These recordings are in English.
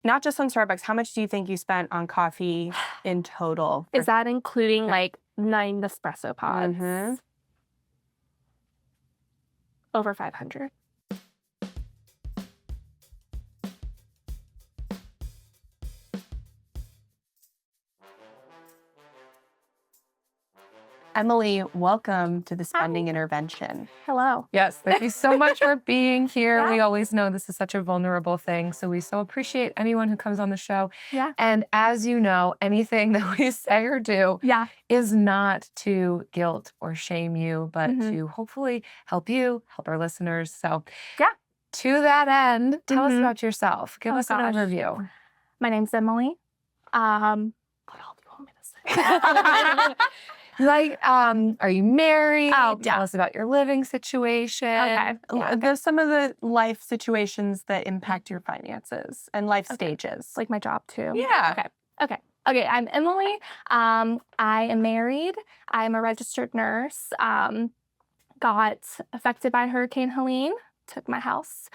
not just on Starbucks, how much do you think you spent on coffee in total? Is that including like 9 espresso pods? Mm-hmm. Over 500. Emily, welcome to the Hi. spending intervention. Hello. Yes, thank you so much for being here. Yeah. We always know this is such a vulnerable thing, so we so appreciate anyone who comes on the show. Yeah. And as you know, anything that we say or do Yeah. is not to guilt or shame you, but Mhm. to hopefully help you, help our listeners. So Yeah. to that end, tell us Mhm. about yourself. Give Oh, us gosh. an overview. My name's Emily. What else do you want me to say? Are you married? Oh, Tell yeah. us about your living situation. Okay. Yeah. There's some of the life situations that impact your finances and life Okay. stages. Like my job too. Yeah. Okay. I'm Emily. I am married. I'm a registered nurse. Got affected by Hurricane Helene. Took my house.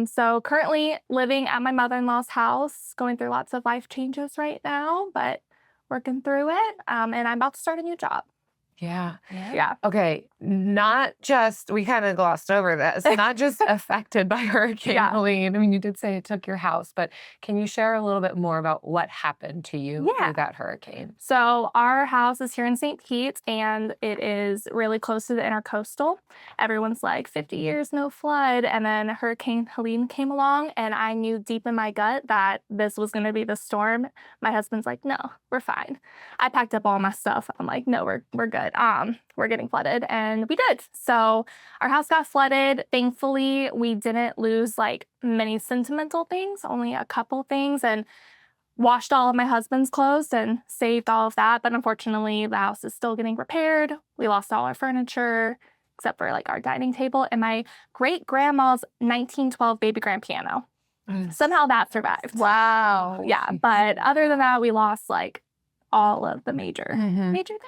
So currently living at my mother-in-law's house, going through lots of life changes right now, but working through it. And I'm about to start a new job. Yeah. Yeah. Okay, we kind of glossed over this, not just affected by Hurricane Yeah. Helene. I mean, you did say it took your house, but can you share a little bit more about what happened to you Yeah. through that hurricane? So our house is here in St. Pete, and it is really close to the intercoastal. Everyone's like 50 years, no flood. And then Hurricane Helene came along, and I knew deep in my gut that this was going to be the storm. My husband's like, no, we're fine. I packed up all my stuff. I'm like, no, we're good. We're getting flooded, and we did. So our house got flooded. Thankfully, we didn't lose like many sentimental things, only a couple things, and washed all of my husband's clothes and saved all of that. But unfortunately, the house is still getting repaired. We lost all our furniture except for like our dining table and my great grandma's 1912 baby grand piano. Somehow that survived. Wow. Yeah, but other than that, we lost like all of the major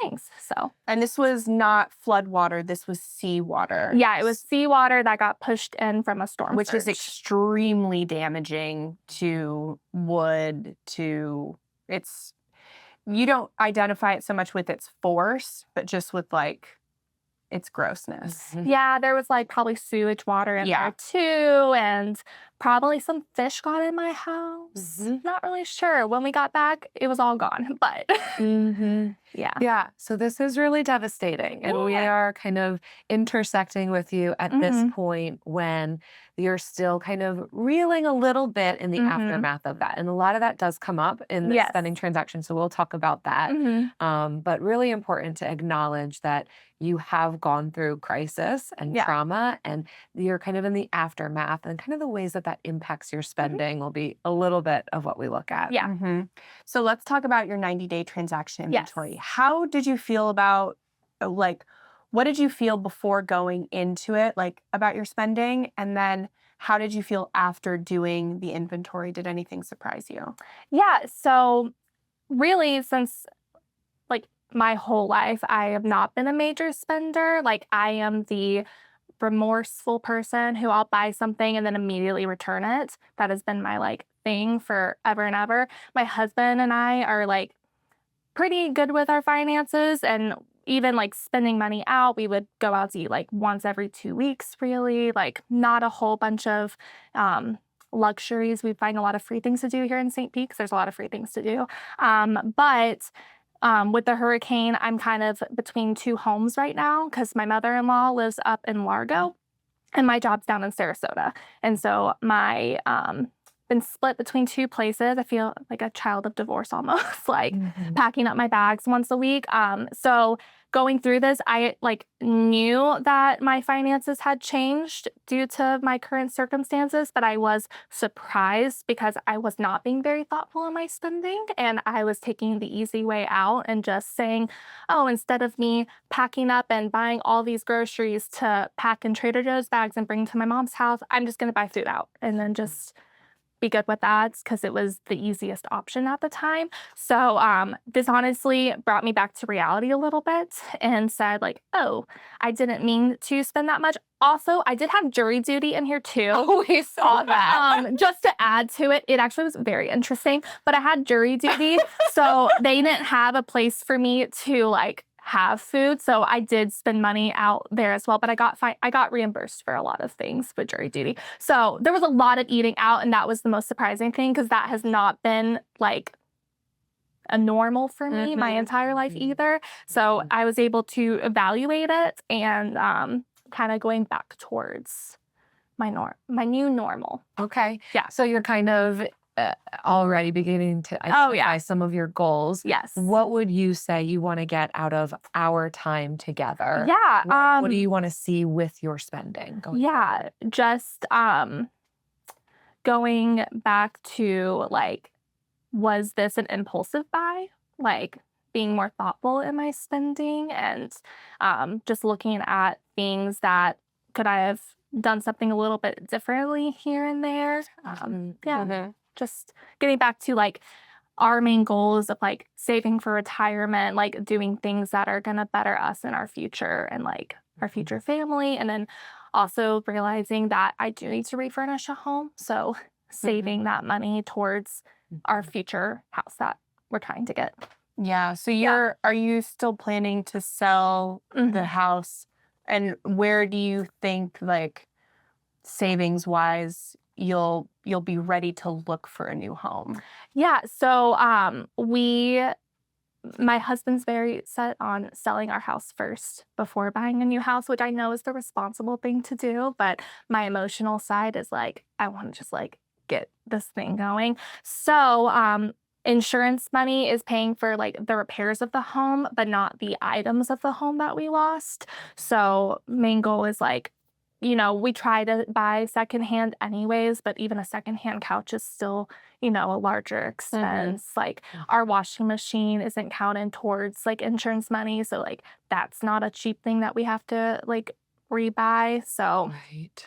things. So, And this was not flood water. This was seawater. yeah, it was seawater that got pushed in from a storm Which is surge. extremely damaging to wood, you don't identify it so much with its force, but just with like its grossness. Yeah, there was like probably sewage water in there too, and probably some fish got in my house. Not really sure. When we got back, it was all gone, but yeah. Yeah, so this is really devastating, and we are kind of intersecting with you at this point when you're still kind of reeling a little bit in the aftermath of that. And a lot of that does come up in the spending transaction, so we'll talk about that. But really important to acknowledge that you have gone through crisis and trauma, and you're kind of in the aftermath, and kind of the ways that that impacts your spending will be a little bit of what we look at. Yeah. So let's talk about your 90-day transaction inventory. Yes. How did you feel about, what did you feel before going into it, like about your spending? And then how did you feel after doing the inventory? Did anything surprise you? Yeah, so really since like my whole life, I have not been a major spender. Like I am the remorseful person who I'll buy something and then immediately return it. That has been my like thing forever and ever. My husband and I are like pretty good with our finances, and even like spending money out, we would go out to eat like once every 2 weeks, really, like not a whole bunch of luxuries. We find a lot of free things to do here in St. Pete because there's a lot of free things to do. But with the hurricane, I'm kind of between two homes right now because my mother-in-law lives up in Largo and my job's down in Sarasota. And so my been split between two places. I feel like a child of divorce almost, like packing up my bags once a week. So going through this, I like knew that my finances had changed due to my current circumstances, but I was surprised because I was not being very thoughtful in my spending, and I was taking the easy way out and just saying, oh, instead of me packing up and buying all these groceries to pack in Trader Joe's bags and bring to my mom's house, I'm just going to buy food out and then just be good with ads because it was the easiest option at the time. So this honestly brought me back to reality a little bit and said like, oh, I didn't mean to spend that much. Also, I did have jury duty in here too. Oh, we saw that. Just to add to it, it actually was very interesting, but I had jury duty. So they didn't have a place for me to like have food. So I did spend money out there as well, but I got reimbursed for a lot of things with jury duty. So there was a lot of eating out, and that was the most surprising thing because that has not been like a normal for me my entire life either. So I was able to evaluate it and kind of going back towards my new normal. Okay. Yeah. So you're kind of already beginning to identify some of your goals. Yes. What would you say you want to get out of our time together? Yeah. What do you want to see with your spending going forward? Just going back to like, was this an impulsive buy? Like being more thoughtful in my spending and just looking at things that could I have done something a little bit differently here and there. Just getting back to like our main goals of like saving for retirement, like doing things that are going to better us in our future and like our future family. And then also realizing that I do need to refurnish a home. So saving that money towards our future house that we're trying to get. Yeah. So are you still planning to sell the house? And where do you think like savings wise you'll be ready to look for a new home? Yeah. So my husband's very set on selling our house first before buying a new house, which I know is the responsible thing to do. But my emotional side is like, I want to just like get this thing going. So insurance money is paying for like the repairs of the home, but not the items of the home that we lost. So main goal is like, we try to buy secondhand anyways, but even a secondhand couch is still, a larger expense. Like our washing machine isn't counted towards like insurance money. So like that's not a cheap thing that we have to like rebuy. So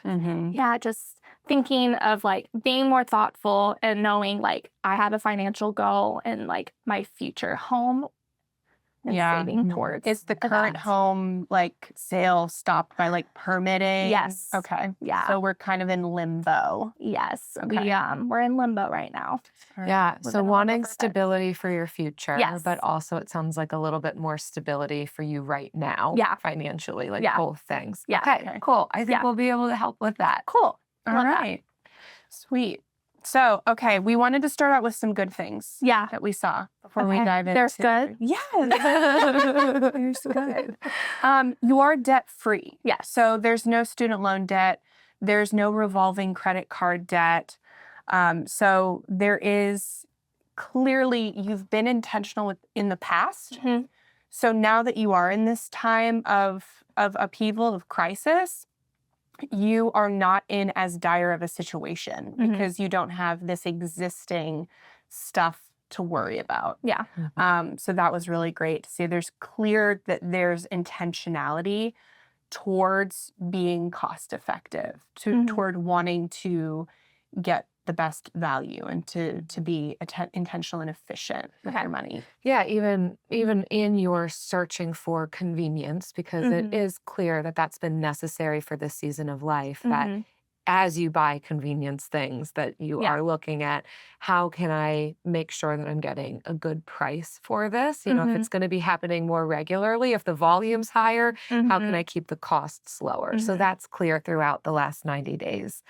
yeah, just thinking of like being more thoughtful and knowing like I have a financial goal and like my future home and saving towards. Is the current home like sale stopped by like permitting? Yes. Okay. Yeah. So we're kind of in limbo. Yes. Okay. We're in limbo right now. Yeah. Living So a wanting little bit. stability for your future, Yes. but also it sounds like a little bit more stability for you right now. Yeah. Financially, like both things. Yeah. Okay, cool. I think we'll be able to help with that. Cool. All right. Sweet. So, okay, we wanted to start out with some good things that we saw before we dive into. There's good? Yes. There's good. You are debt-free. Yes. So there's no student loan debt. There's no revolving credit card debt. So there is clearly you've been intentional in the past. So now that you are in this time of upheaval, of crisis, you are not in as dire of a situation because you don't have this existing stuff to worry about. Yeah. So that was really great to see. There's clear that there's intentionality towards being cost effective, toward wanting to get the best value and to be intentional and efficient with your money. Yeah, even in your searching for convenience, because it is clear that that's been necessary for this season of life, that as you buy convenience things that you are looking at, how can I make sure that I'm getting a good price for this? If it's going to be happening more regularly, if the volume's higher, how can I keep the costs lower? So that's clear throughout the last 90 days.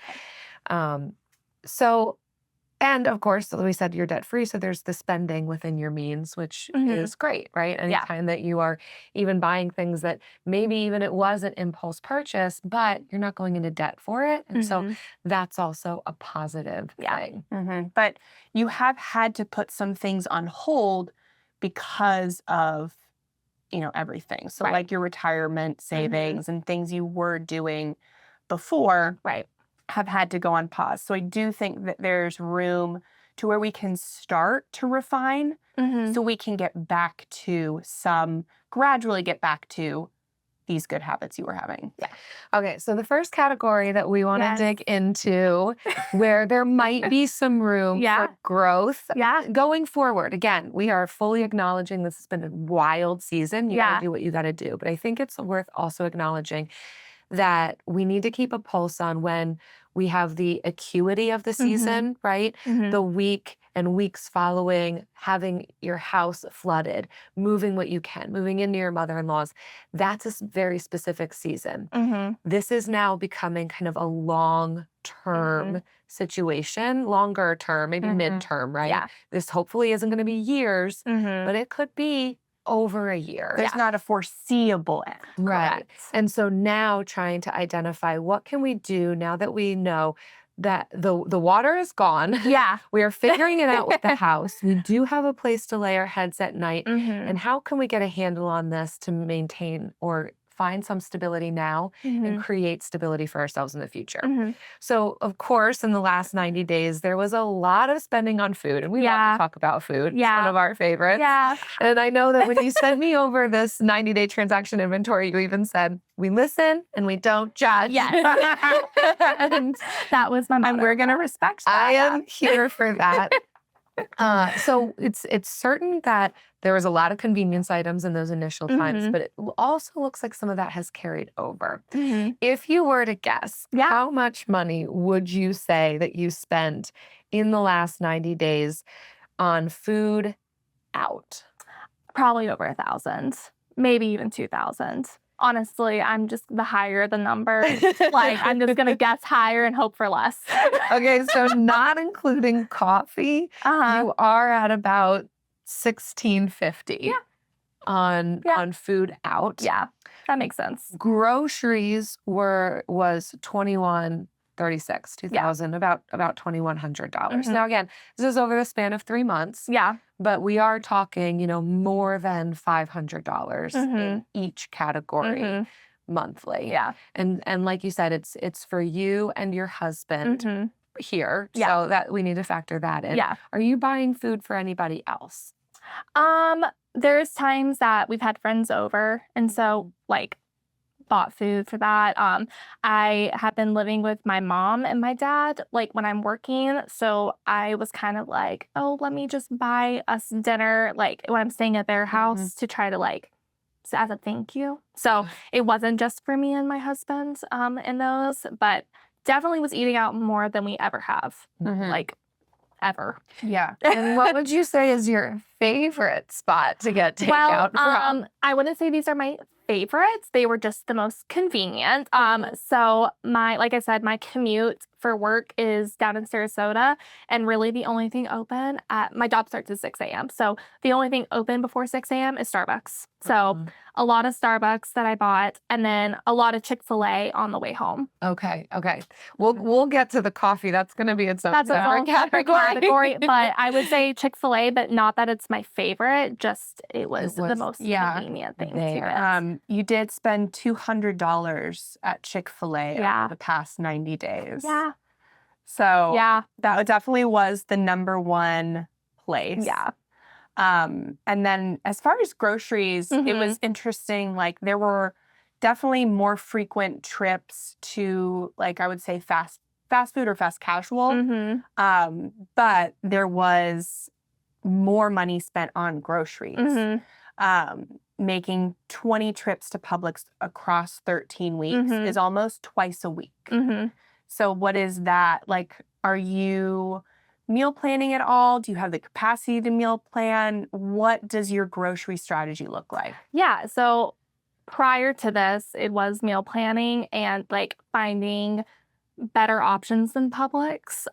So, and of course, we said you're debt free. So there's the spending within your means, which is great, right? Anytime that you are even buying things that maybe even it was an impulse purchase, but you're not going into debt for it. And so that's also a positive thing. But you have had to put some things on hold because of, everything. So like your retirement savings and things you were doing before. Have had to go on pause. So I do think that there's room to where we can start to refine so we can gradually get back to these good habits you were having? Okay, so the first category that we want to Yes. dig into, where there might be some room Yeah. for growth Yeah. going forward. Again, we are fully acknowledging this has been a wild season. You got Yeah. to do what you got to do. But I think it's worth also acknowledging that we need to keep a pulse on when we have the acuity of the season, right? Mhm. The week and weeks following having your house flooded, moving what you can, moving into your mother-in-law's. That's a very specific season. Mhm. This is now becoming kind of a long-term situation, longer term, maybe midterm, right? Yeah. This hopefully isn't going to be years, Mhm. but it could be over a year. There's not a foreseeable end. Right. Correct. And so now trying to identify what can we do now that we know that the water is gone. Yeah. We are figuring it out with the house. We do have a place to lay our heads at night. Mhm. And how can we get a handle on this to maintain or find some stability now and Mhm. create stability for ourselves in the future? Mhm. So, of course, in the last 90 days, there was a lot of spending on food. And we love Yeah. to talk about food. It's Yeah. one of our favorites. Yeah. And I know that when you sent me over this 90-day transaction inventory, you even said, we listen and we don't judge. Yes. And That was my motto. And we're going to respect that. I am here for that. So it's certain that there was a lot of convenience items in those initial times, Mhm. but it also looks like some of that has carried over. Mhm. If you were to guess, Yeah. how much money would you say that you spent in the last 90 days on food out? Probably over 1,000, maybe even 2,000. Honestly, I'm just the higher the number. Like, I'm just going to guess higher and hope for less. Okay, so not including coffee, Uh-huh. you are at about $16.50 Yeah. on food out. Yeah, that makes sense. Groceries was $21.36, 2,000, about $2,100. Now again, this is over the span of 3 months. Yeah. But we are talking, more than $500 in each category monthly. Yeah. And like you said, it's for you and your husband here. Yeah. So that we need to factor that in. Yeah. Are you buying food for anybody else? There's times that we've had friends over, and so like bought food for that. I have been living with my mom and my dad like when I'm working, so I was kind of like, oh, let me just buy us dinner like when I'm staying at their house to try to like as a thank you. So it wasn't just for me and my husband in those, but definitely was eating out more than we ever have, like ever. Yeah. And what would you say is your favorite spot to get takeout from? I wouldn't say these are my favorites. They were just the most convenient. So like I said, my commute for work is down in Sarasota, and really the only thing open my job starts at 6 a.m. So the only thing open before 6 a.m. is Starbucks. So a lot of Starbucks that I bought, and then a lot of Chick-fil-A on the way home. Okay. We'll get to the coffee. That's going to be its own That's a separate whole separate category. But I would say Chick-fil-A, but not that it's my favorite. Just it was the most convenient thing to get. You did spend $200 at Chick-fil-A over the past 90 days. Yeah. So Yeah. that definitely was the number one place. Yeah. And then as far as groceries, it was interesting. Like there were definitely more frequent trips to, like, I would say fast food or fast casual. But there was more money spent on groceries. Making 20 trips to Publix across 13 weeks is almost twice a week. So what is that? Like, are you meal planning at all? Do you have the capacity to meal plan? What does your grocery strategy look like? Yeah. So prior to this, it was meal planning and like finding better options than Publix.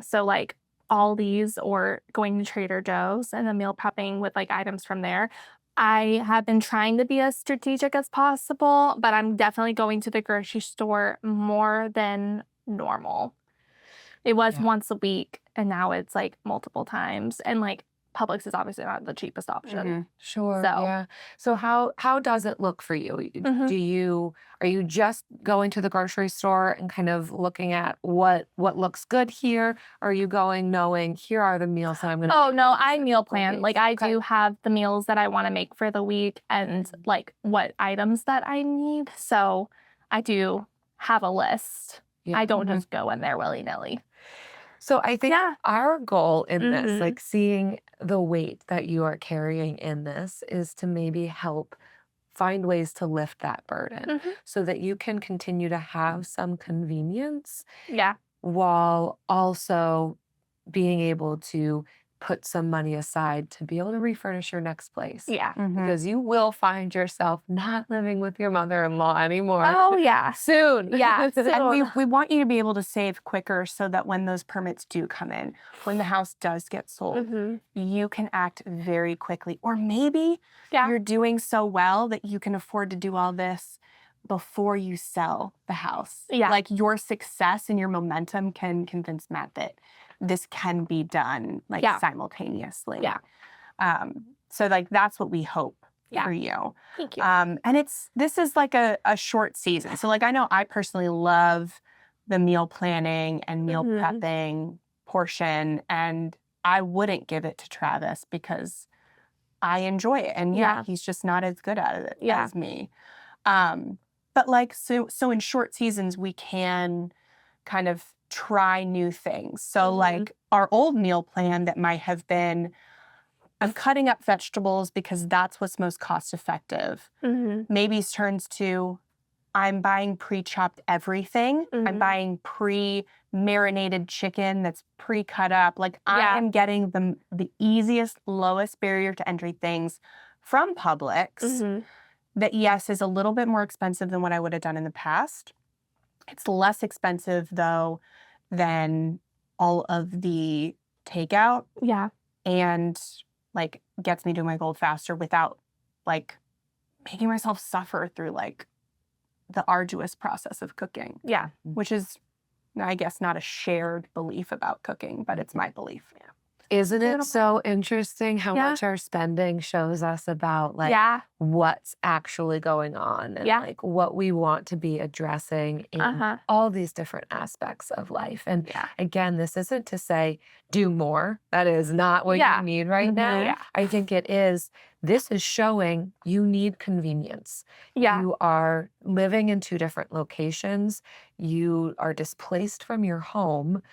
So like Aldi's or going to Trader Joe's and then meal prepping with like items from there. I have been trying to be as strategic as possible, but I'm definitely going to the grocery store more than normal. It was once a week, and now it's like multiple times. And like Publix is obviously not the cheapest option. Sure. So Yeah. So how does it look for you? mhm. Are you just going to the grocery store and kind of looking at what looks good here? Or are you going knowing here are the meals that I'm gonna Oh, make no, for I these meal couple plan. Like, days? I Okay. do have the meals that I wanna make for the week and, like, what items that I need. So, I do have a list. Yeah. I don't Mhm. just go in there willy-nilly. So I think Yeah. our goal in this, Mhm. like seeing the weight that you are carrying in this, is to maybe help find ways to lift that burden Mhm. so that you can continue to have some convenience Yeah. while also being able to put some money aside to be able to refurnish your next place. Yeah. Mhm. Because you will find yourself not living with your mother-in-law anymore Oh, yeah. soon. Yeah, And we soon. we want you to be able to save quicker so that when those permits do come in, when the house does get sold, Mhm. you can act very quickly. Or maybe Yeah. you're doing so well that you can afford to do all this before you sell the house. Yeah. Like your success and your momentum can convince Matt that this can be done like Yeah. simultaneously. Yeah. So like that's what we hope Yeah. for you. Thank you. And this is like a short season. So like I know I personally love the meal planning and meal Mhm. prepping portion, and I wouldn't give it to Travis because I enjoy it. And yeah, Yeah. he's just not as good at it Yeah. as me. But like so in short seasons we can kind of try new things. So Mhm. like our old meal plan that might have been I'm cutting up vegetables because that's what's most cost effective. Mhm. Maybe turns to I'm buying pre-chopped everything. I'm Mhm. buying pre-marinated chicken that's pre-cut up. Like I Yeah. am getting the easiest, lowest barrier to entry things from Publix Mhm. that yes is a little bit more expensive than what I would have done in the past. It's less expensive though than all of the takeout Yeah. and like gets me to my goal faster without like making myself suffer through like the arduous process of cooking, Yeah. which is, I guess, not a shared belief about cooking, but it's my belief. Isn't it Little- so interesting how Yeah. much our spending shows us about like Yeah. what's actually going on and Yeah. like what we want to be addressing in Uh-huh. all these different aspects of life. And Yeah. again, this isn't to say do more. That is not what Yeah. you need right now. Yeah. I think this is showing you need convenience. Yeah. You are living in two different locations. You are displaced from your home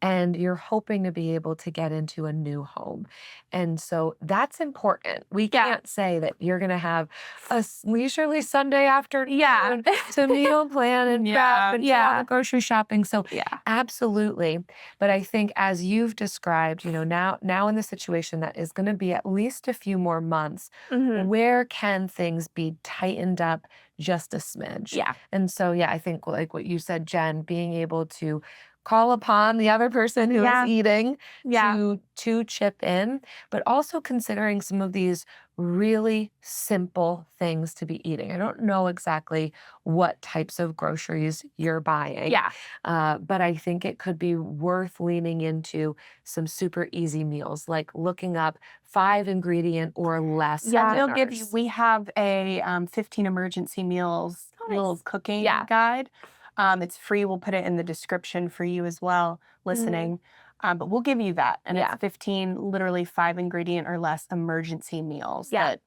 and you're hoping to be able to get into a new home. And so that's important. We Yeah. can't say that you're going to have a leisurely Sunday afternoon Yeah. to meal plan and prep and do all the grocery shopping. So Yeah. absolutely. But I think as you've described, now in the situation that is going to be at least a few more months, Mhm. where can things be tightened up just a smidge? Yeah. And so, yeah, I think like what you said, Jen, being able to call upon the other person who Yeah. is eating Yeah. to chip in, but also considering some of these really simple things to be eating. I don't know exactly what types of groceries you're buying, Yeah. but I think it could be worth leaning into some super easy meals, like looking up 5 ingredient or less. Yeah. We'll give you, dinners. we have a 15 emergency meals Oh, little nice. cooking Yeah. guide. It's free. We'll put it in the description for you as well, listening. But we'll give you that. And Yeah. it's 15 literally 5 ingredient or less emergency meals Yeah. that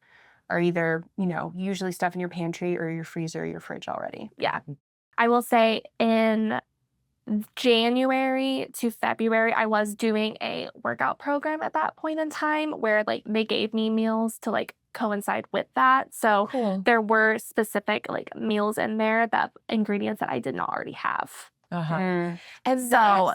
are either, usually stuff in your pantry or your freezer or your fridge already. Yeah. I will say in January to February, I was doing a workout program at that point in time where like they gave me meals to like coincide with that. So Cool. there were specific like meals in there that ingredients that I did not already have. And So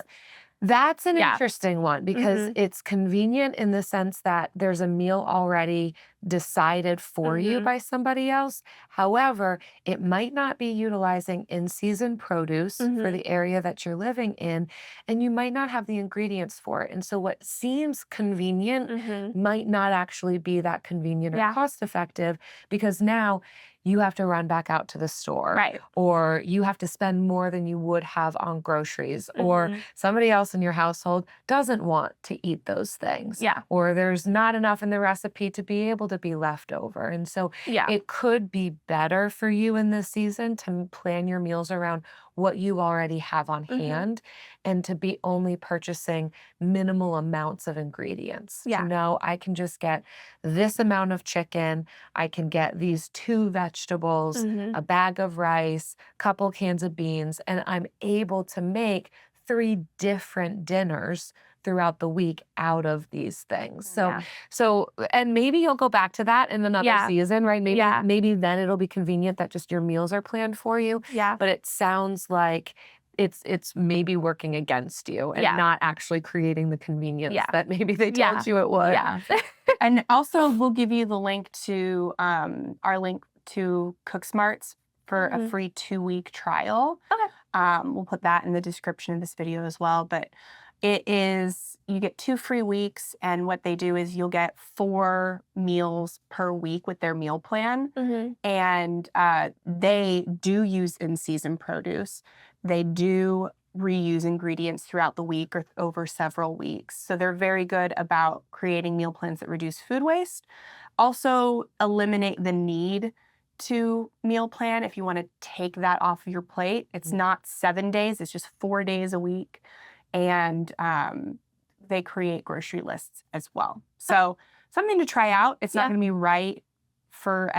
that's an Yeah. interesting one because it's convenient in the sense that there's a meal already decided for you by somebody else. However, it might not be utilizing in-season produce for the area that you're living in, and you might not have the ingredients for it. And so what seems convenient might not actually be that convenient or Yeah. cost effective because now you have to run back out to the store. Right. Or you have to spend more than you would have on groceries. Or somebody else in your household doesn't want to eat those things. Yeah. Or there's not enough in the recipe to be able to be left over. And so Yeah. it could be better for you in this season to plan your meals around what you already have on hand and to be only purchasing minimal amounts of ingredients. Yeah. To know I can just get this amount of chicken, I can get these 2 vegetables, a bag of rice, couple cans of beans, and I'm able to make 3 different dinners throughout the week out of these things. So and maybe you'll go back to that in another season, right? Maybe then it'll be convenient that just your meals are planned for you. Yeah. But it sounds like it's maybe working against you and not actually creating the convenience that maybe they told you it would. Yeah. And also, we'll give you the link to our link to Cook Smarts for a free 2-week trial. Okay. We'll put that in the description of this video as well. But you get 2 free weeks, and what they do is you'll get 4 meals per week with their meal plan. And they do use in-season produce. They do reuse ingredients throughout the week or over several weeks. So they're very good about creating meal plans that reduce food waste. Also eliminate the need to meal plan if you want to take that off of your plate. It's not 7 days, it's just 4 days a week. And they create grocery lists as well. So something to try out. It's not going to be right for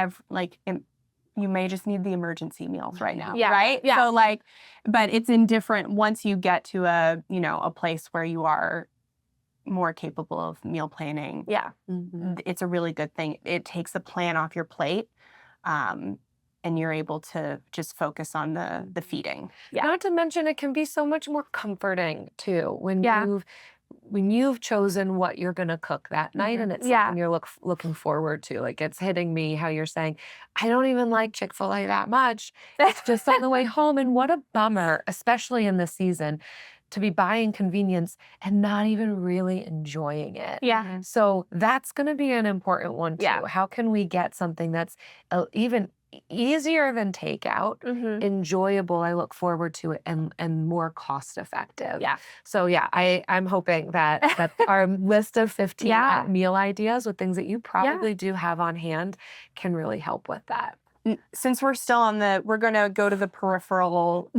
you may just need the emergency meals right now, right? Yeah. So but it's indifferent once you get to a place where you are more capable of meal planning. Yeah. It's a really good thing. It takes a plan off your plate. And you're able to just focus on the feeding. Yeah. Not to mention it can be so much more comforting too when you've chosen what you're going to cook that night and it's something you're looking forward to. Like it's hitting me how you're saying, I don't even like Chick-fil-A that much. It's just on the way home. And what a bummer, especially in this season, to be buying convenience and not even really enjoying it. Yeah. So that's going to be an important one too. Yeah. How can we get something that's even easier than takeout, enjoyable, I look forward to it, and more cost effective. Yeah. So I'm hoping that our list of 15 meal ideas with things that you probably do have on hand can really help with that. Since we're still we're going to go to the peripheral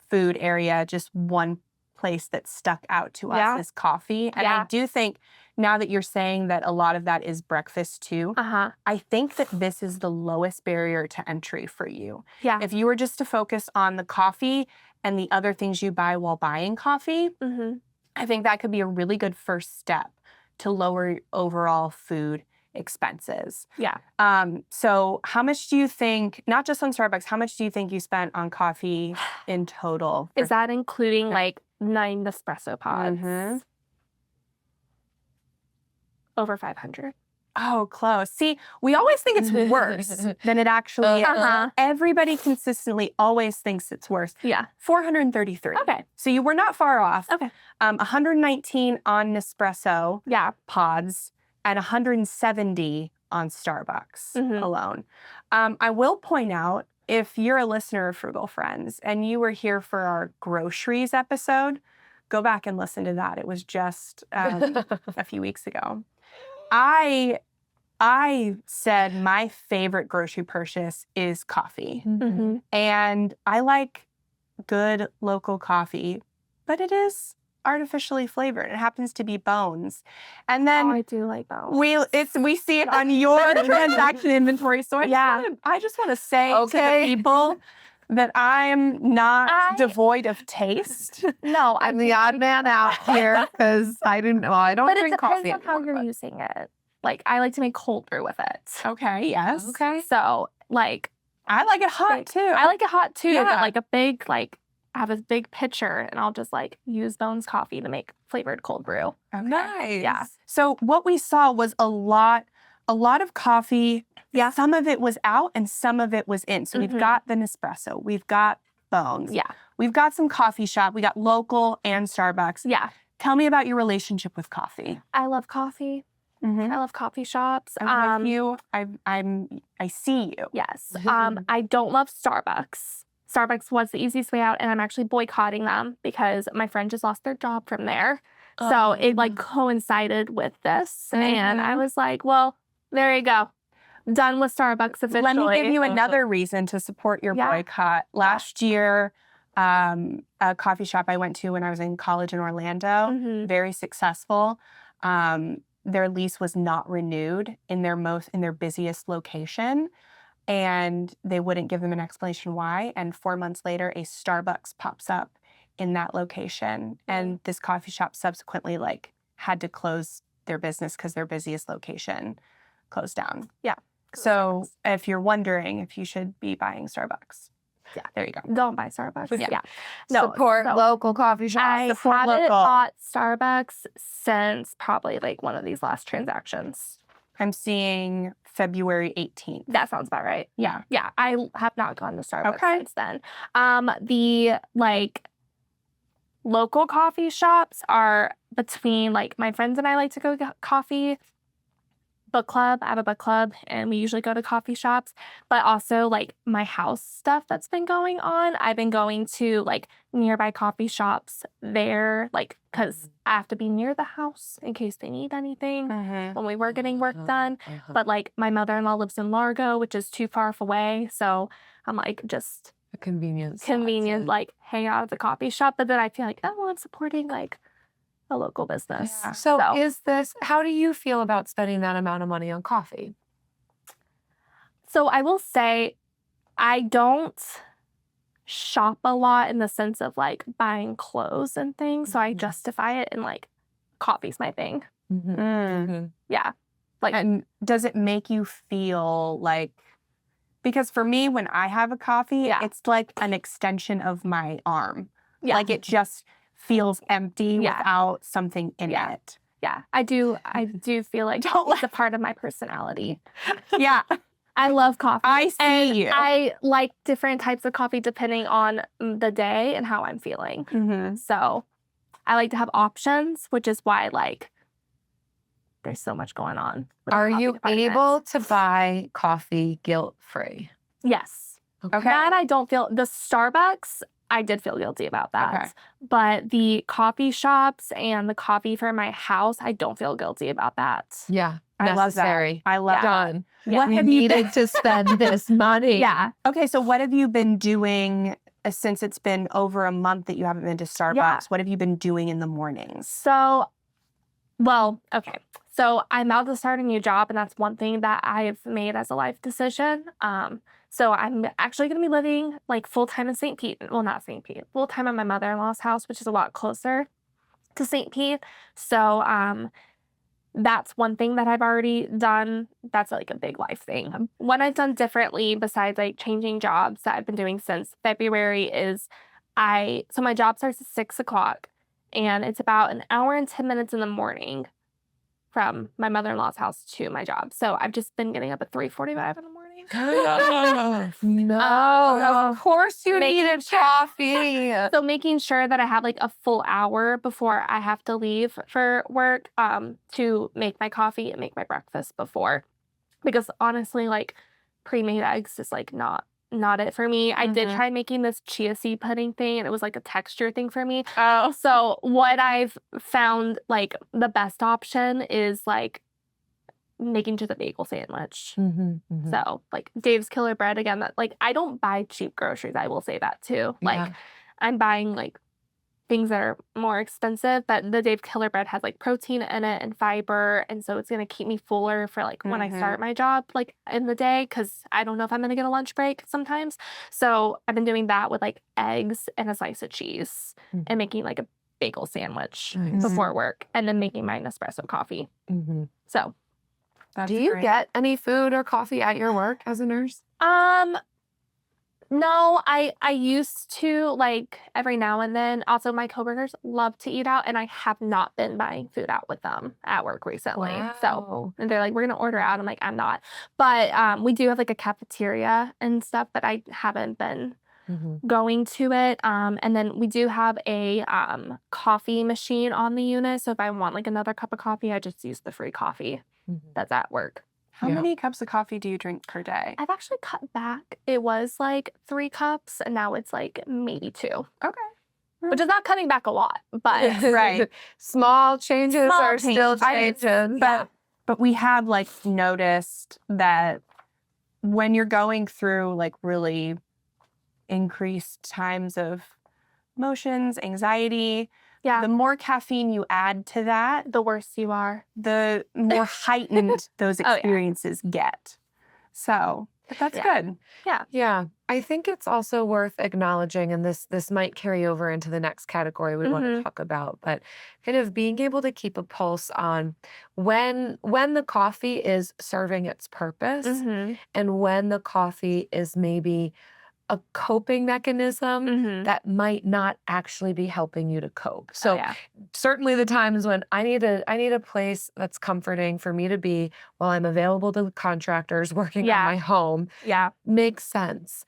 food area, just one place that stuck out to us is coffee. And I do think now that you're saying that a lot of that is breakfast too, I think that this is the lowest barrier to entry for you. Yeah. If you were just to focus on the coffee and the other things you buy while buying coffee, I think that could be a really good first step to lower overall food expenses. Yeah. So how much do you think, not just on Starbucks, how much do you think you spent on coffee in total? Is that including 9 espresso pods? Over 500. Oh, close. See, we always think it's worse than it actually is. Everybody consistently always thinks it's worse. Yeah. 433. Okay. So you were not far off. Okay. 119 on Nespresso Yeah. pods and 170 on Starbucks alone. I will point out, if you're a listener of Frugal Friends and you were here for our groceries episode, go back and listen to that. It was just a few weeks ago. I said my favorite grocery purchase is coffee. And I like good local coffee, but it is artificially flavored. It happens to be Bones. And then I do like Bones. we see it on your transaction inventory. So I just want to say to the people that I'm not devoid of taste. No, I'm the odd man out here because I don't drink coffee. But it depends on how you're using it. I like to make cold brew with it. Okay, yes. Okay. So, I like it hot too. I like it hot too. Yeah. But I have a big pitcher and I'll just use Bones coffee to make flavored cold brew. Okay. Nice. Yeah. So what we saw was a lot of coffee. Yeah. Some of it was out and some of it was in. So we've got the Nespresso, we've got Bones. Yeah. We've got some coffee shop. We got local and Starbucks. Yeah. Tell me about your relationship with coffee. I love coffee. I love coffee shops. I'm with you. I see you. Yes. I don't love Starbucks. Starbucks was the easiest way out, and I'm actually boycotting them because my friend just lost their job from there. So it like coincided with this. And I was like, well, there you go. Done with Starbucks officially. Let me give you another reason to support your boycott. Last year, a coffee shop I went to when I was in college in Orlando, very successful. Their lease was not renewed in their busiest location, and they wouldn't give them an explanation why. And 4 months later, a Starbucks pops up in that location, and this coffee shop subsequently like had to close their business because their busiest location closed down. Yeah. So if you're wondering if you should be buying Starbucks, there you go. Don't buy Starbucks. Yeah. No, Support local coffee shops. I haven't bought Starbucks since probably like one of these last transactions. I'm seeing February 18th. That sounds about right. Yeah. Yeah, I have not gone to Starbucks since then. The like local coffee shops are between like my friends and I like to go get coffee. Book club. I have a book club and we usually go to coffee shops, but also like my house stuff that's been going on. I've been going to like nearby coffee shops there, like because I have to be near the house in case they need anything when we were getting work done. But like my mother-in-law lives in Largo, which is too far away. So I'm like just A convenience. like hang out at the coffee shop. But then I feel like, oh, well, I'm supporting like a local business. Yeah. So how do you feel about spending that amount of money on coffee? So I will say I don't shop a lot in the sense of like buying clothes and things. So I justify it and like coffee's my thing. Yeah. Like, and does it make you feel like, because for me, when I have a coffee, it's like an extension of my arm. Yeah. Like it just feels empty without something in it. Yeah. I do feel like it's a part of my personality. Yeah. I love coffee. I see you. I like different types of coffee depending on the day and how I'm feeling. So I like to have options, which is why like there's so much going on. Are you able to buy coffee guilt-free? Yes. Okay. That I don't feel. The Starbucks, I did feel guilty about that. Okay. But the coffee shops and the coffee for my house, I don't feel guilty about that. Yeah. I love that. Necessary. I love that. Done. Yeah. What We have you needed to spend this money. Yeah. Okay, so what have you been doing since it's been over a month that you haven't been to Starbucks? Yeah. What have you been doing in the mornings? So, well, okay. So I'm about to start a new job, and that's one thing that I've made as a life decision. So I'm actually going to be living like full-time in St. Pete. Well, not St. Pete. Full-time at my mother-in-law's house, which is a lot closer to St. Pete. So that's one thing that I've already done. That's like a big life thing. What I've done differently besides like changing jobs that I've been doing since February is so my job starts at 6 o'clock and it's about an hour and 10 minutes in the morning from my mother-in-law's house to my job. So I've just been getting up at 3:45 in the morning. No, of course you needed coffee. So making sure that I have like a full hour before I have to leave for work to make my coffee and make my breakfast before. Because honestly, like pre-made eggs is like not it for me. I did try making this chia seed pudding thing and it was like a texture thing for me. Oh. So what I've found like the best option is like making just a bagel sandwich. So like Dave's Killer Bread again, that like I don't buy cheap groceries. I will say that too. Like I'm buying like things that are more expensive, but the Dave Killer Bread has like protein in it and fiber. And so it's going to keep me fuller for like when I start my job, like in the day, because I don't know if I'm going to get a lunch break sometimes. So I've been doing that with like eggs and a slice of cheese and making like a bagel sandwich before work and then making my Nespresso coffee. So That's do you great. get any food or coffee at your work as a nurse? no, I used to like every now and then. Also, my coworkers love to eat out, and I have not been buying food out with them at work recently. So, and they're like, "We're gonna order out." I'm like, "I'm not," but we do have like a cafeteria and stuff, but I haven't been going to it. And then we do have a coffee machine on the unit. So if I want like another cup of coffee, I just use the free coffee. that's at work. How Yeah. many cups of coffee do you drink per day? I've actually cut back. It was like 3 cups, and now it's like maybe 2, Okay. which is not cutting back a lot, but Right. Small changes Small are still changes. changes. But we have like noticed that when you're going through like really increased times of emotions, anxiety, yeah, the more caffeine you add to that, the worse you are. the more heightened those Oh, yeah. experiences get. So, but that's Yeah. good. Yeah, I think it's also worth acknowledging, and this might carry over into the next category we want to talk about, but kind of being able to keep a pulse on when the coffee is serving its purpose and when the coffee is maybe a coping mechanism that might not actually be helping you to cope. So certainly the times when I need a place that's comforting for me to be while I'm available to contractors working on my home makes sense.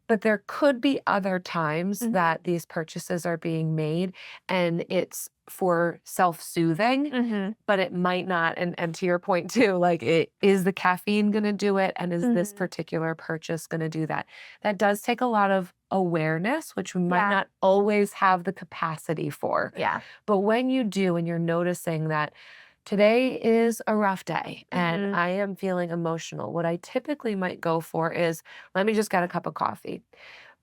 But there could be other times that these purchases are being made and it's for self-soothing, but it might not. And to your point too, like is the caffeine going to do it? And is this particular purchase going to do that? That does take a lot of awareness, which we might not always have the capacity for. Yeah. But when you do, and you're noticing that today is a rough day and I am feeling emotional, what I typically might go for is, let me just get a cup of coffee.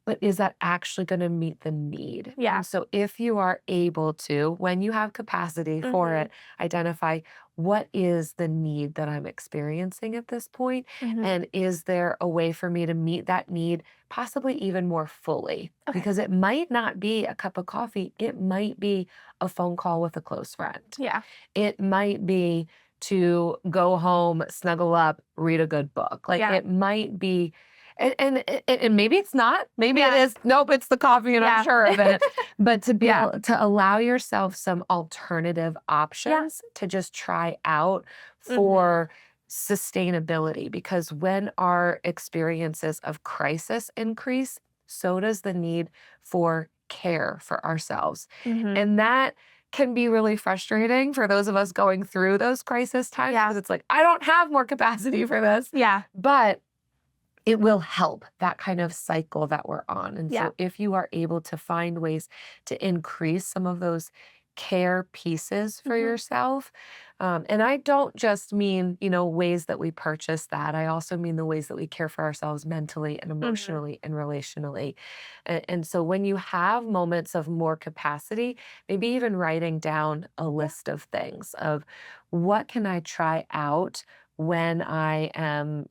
But is that actually going to meet the need? Yeah. And so if you are able to, when you have capacity for it, identify what is the need that I'm experiencing at this point? And is there a way for me to meet that need, possibly even more fully? Because it might not be a cup of coffee. It might be a phone call with a close friend. Yeah. It might be to go home, snuggle up, read a good book. Like it might be, and maybe it's not. Maybe it is. Nope, it's the coffee, and I'm sure of it. But to be able to allow yourself some alternative options to just try out for sustainability, because when our experiences of crisis increase, so does the need for care for ourselves, and that can be really frustrating for those of us going through those crisis times because it's like, I don't have more capacity for this. Yeah. But it will help that kind of cycle that we're on. And so if you are able to find ways to increase some of those care pieces for yourself, and I don't just mean, ways that we purchase that. I also mean the ways that we care for ourselves mentally and emotionally and relationally. And so when you have moments of more capacity, maybe even writing down a list of things of what can I try out when I am,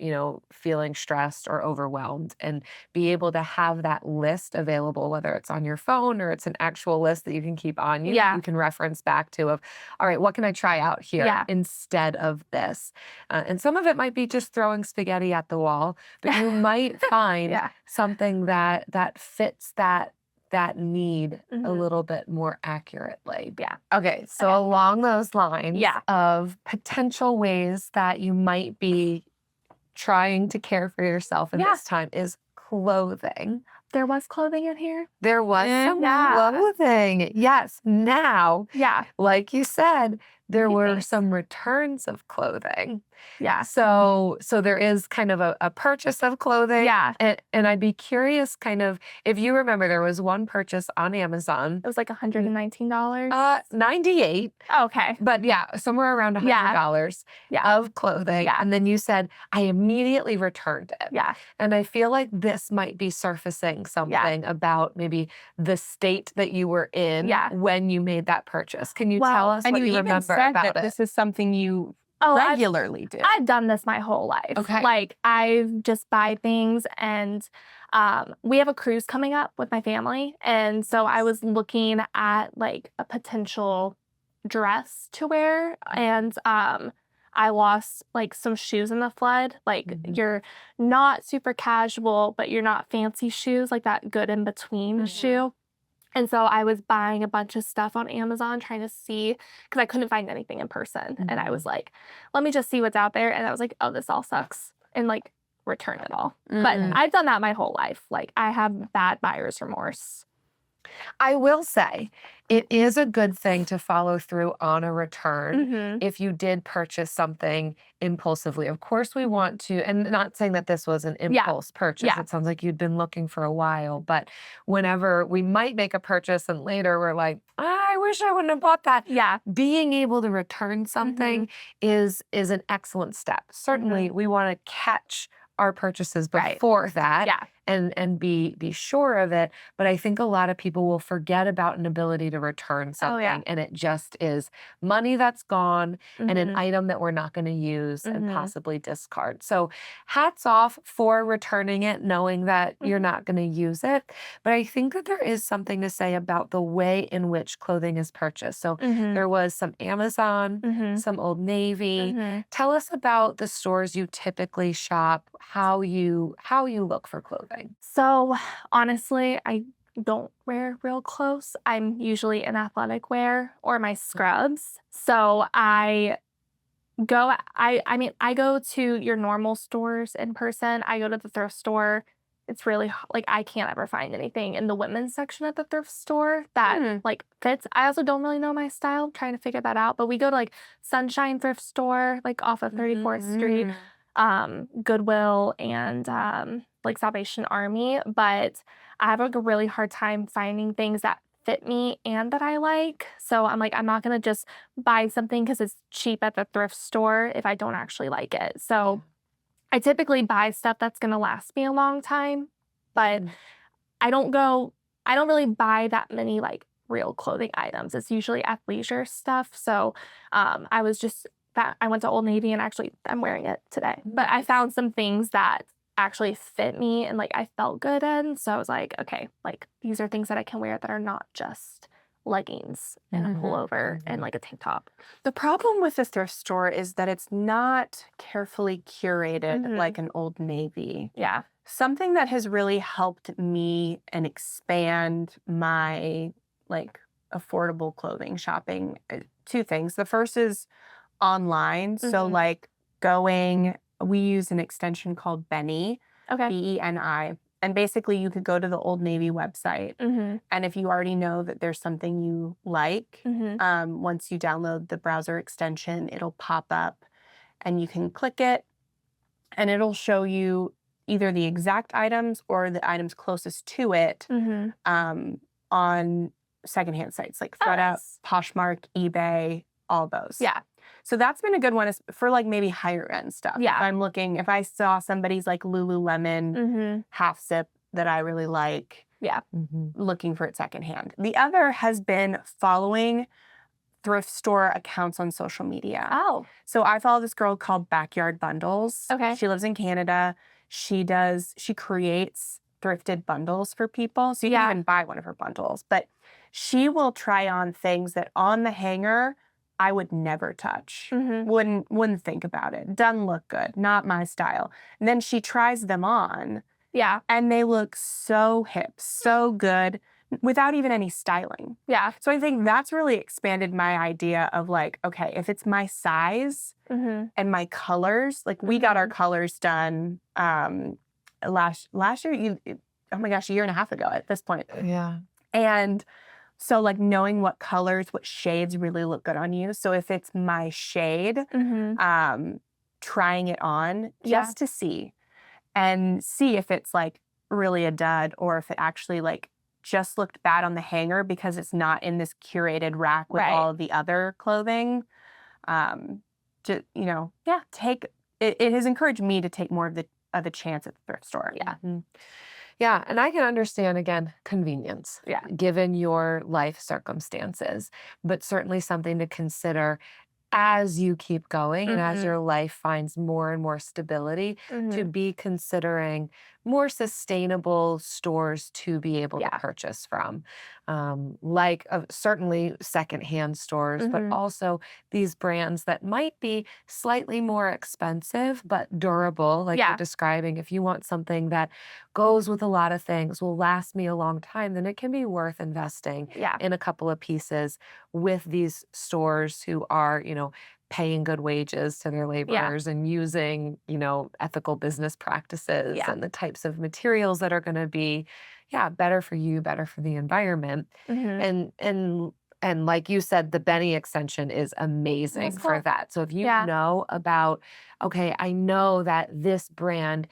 feeling stressed or overwhelmed, and be able to have that list available, whether it's on your phone or it's an actual list that you can keep on you, that you can reference back to of, all right, what can I try out here instead of this? And some of it might be just throwing spaghetti at the wall, but you might find something that fits that need a little bit more accurately. Yeah. Okay, so along those lines of potential ways that you might be trying to care for yourself in this time is clothing. There was clothing in here. There was some clothing. Yes. Now, like you said, there were some returns of clothing. Yeah. So there is kind of a purchase of clothing. Yeah. And I'd be curious kind of, if you remember, there was one purchase on Amazon. It was like $119. 98. Okay. But somewhere around $100 of clothing. Yeah. And then you said, I immediately returned it. Yeah. And I feel like this might be surfacing something about maybe the state that you were in when you made that purchase. Can you tell us what you remember said about that it? this is something you regularly do. I've done this my whole life. Okay. Like I just buy things, and we have a cruise coming up with my family. And so I was looking at like a potential dress to wear, and I lost like some shoes in the flood. Like you're not super casual, but you're not fancy shoes, like that good in between shoe. And so I was buying a bunch of stuff on Amazon trying to see, because I couldn't find anything in person. And I was like, let me just see what's out there. And I was like, oh, this all sucks. And like return it all. But I've done that my whole life. Like I have bad buyer's remorse. I will say it is a good thing to follow through on a return Mhm. if you did purchase something impulsively. Of course, we want to, and not saying that this was an Yeah. impulse purchase. Yeah. It sounds like you'd been looking for a while, but whenever we might make a purchase and later we're like, I wish I wouldn't have bought that. Yeah. Being able to return something is an excellent step. Certainly, we want to catch our purchases Right. before that Yeah. and be sure of it. But I think a lot of people will forget about an ability to return Oh, yeah. something, and it just is money that's gone and an Mhm. item that we're not going to use and Mhm. possibly discard. So hats off for returning it, knowing that you're Mhm. not going to use it. But I think that there is something to say about the way in which clothing is purchased. So Mhm. there was some Amazon, Mhm. some Old Navy. Mhm. Tell us about the stores you typically shop, how you look for clothing. So, honestly, I don't wear real clothes. I'm usually in athletic wear or my scrubs. So, I go to your normal stores in person. I go to the thrift store. It's really like I can't ever find anything in the women's section at the thrift store that Hmm. like fits. I also don't really know my style. I'm trying to figure that out. But we go to like Sunshine Thrift Store, like off of 34th Street, Goodwill, and like Salvation Army. But I have like a really hard time finding things that fit me and that I like. So I'm like, I'm not gonna just buy something because it's cheap at the thrift store if I don't actually like it. So I typically buy stuff that's gonna last me a long time, but Mhm. I don't go I don't really buy that many like real clothing items. It's usually athleisure stuff. So I was just that I went to Old Navy and actually I'm wearing it today. But I found some things that actually fit me and like I felt good in. So I was like, okay, like these are things that I can wear that are not just leggings and a pullover and like a tank top. The problem with this thrift store is that it's not carefully curated like an Old Navy. Yeah. Something that has really helped me and expand my like affordable clothing shopping, two things. The first is online. So Mhm. like we use an extension called Benny, Okay. BENI. And basically you could go to the Old Navy website. Mhm. And if you already know that there's something you like, Mhm. once you download the browser extension, it'll pop up and you can click it and it'll show you either the exact items or the items closest to it Mhm. on secondhand sites like Oh, ThredUp, nice. Poshmark, eBay, all those. Yeah. So that's been a good one for like maybe higher end stuff. Yeah. If I saw somebody's like Lululemon Mhm. half zip that I really like, Yeah. looking for it secondhand. The other has been following thrift store accounts on social media. Oh. So I follow this girl called Backyard Bundles. Okay. She lives in Canada. She creates thrifted bundles for people. So you can Yeah. even buy one of her bundles. But she will try on things that on the hanger I would never touch. Mhm. Wouldn't think about it. Doesn't look good. Not my style. And then she tries them on Yeah. and they look so hip, so good without even any styling. Yeah. So I think that's really expanded my idea of like, okay, if it's my size Mhm. and my colors, like we got our colors done last year, oh my gosh, a year and a half ago at this point. Yeah. And so like knowing what colors, what shades really look good on you. So if it's my shade, Mhm. trying it on Yeah. just to see and see if it's like really a dud or if it actually like just looked bad on the hanger because it's not in this curated rack with Right. all of the other clothing. Yeah, it has encouraged me to take more of the chance at the thrift store. Yeah. Yeah, and I can understand again convenience, Yeah. given your life circumstances, but certainly something to consider as you keep going and as Mhm. your life finds more and more stability to Mhm. be considering more sustainable stores to be able to Yeah. purchase from. Like certainly secondhand stores, but Mhm. also these brands that might be slightly more expensive but durable, like you're Yeah. describing. If you want something that goes with a lot of things, will last me a long time, then it can be worth investing Yeah. in a couple of pieces with these stores who are, paying good wages to their laborers and using, ethical business practices Yeah. and the types of materials that are going to be, better for you, better for the environment. And like you said, the Benny extension is amazing That's for cool. that. So if you Yeah. know about, okay, I know that this brand,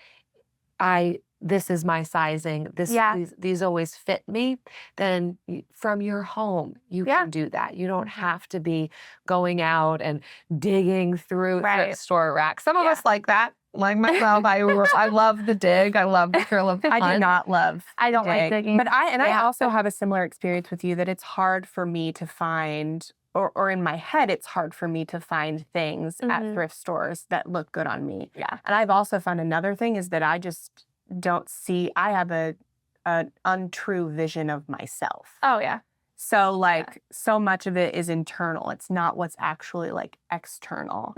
this is my sizing, Yeah. these always fit me, then from your home, you Yeah. can do that. You don't have to be going out and digging through Right. thrift store racks. Some of Yeah. us like that. Like myself, I love the dig. I love the thrill of the I do hunt. not love I don't like digging. But I Yeah. also have a similar experience with you that it's hard for me to find, or in my head, it's hard for me to find things at thrift stores that look good on me. Yeah. And I've also found another thing is that I just don't see, I have an untrue vision of myself. Oh, yeah. So like so much of it is internal. It's not what's actually like external.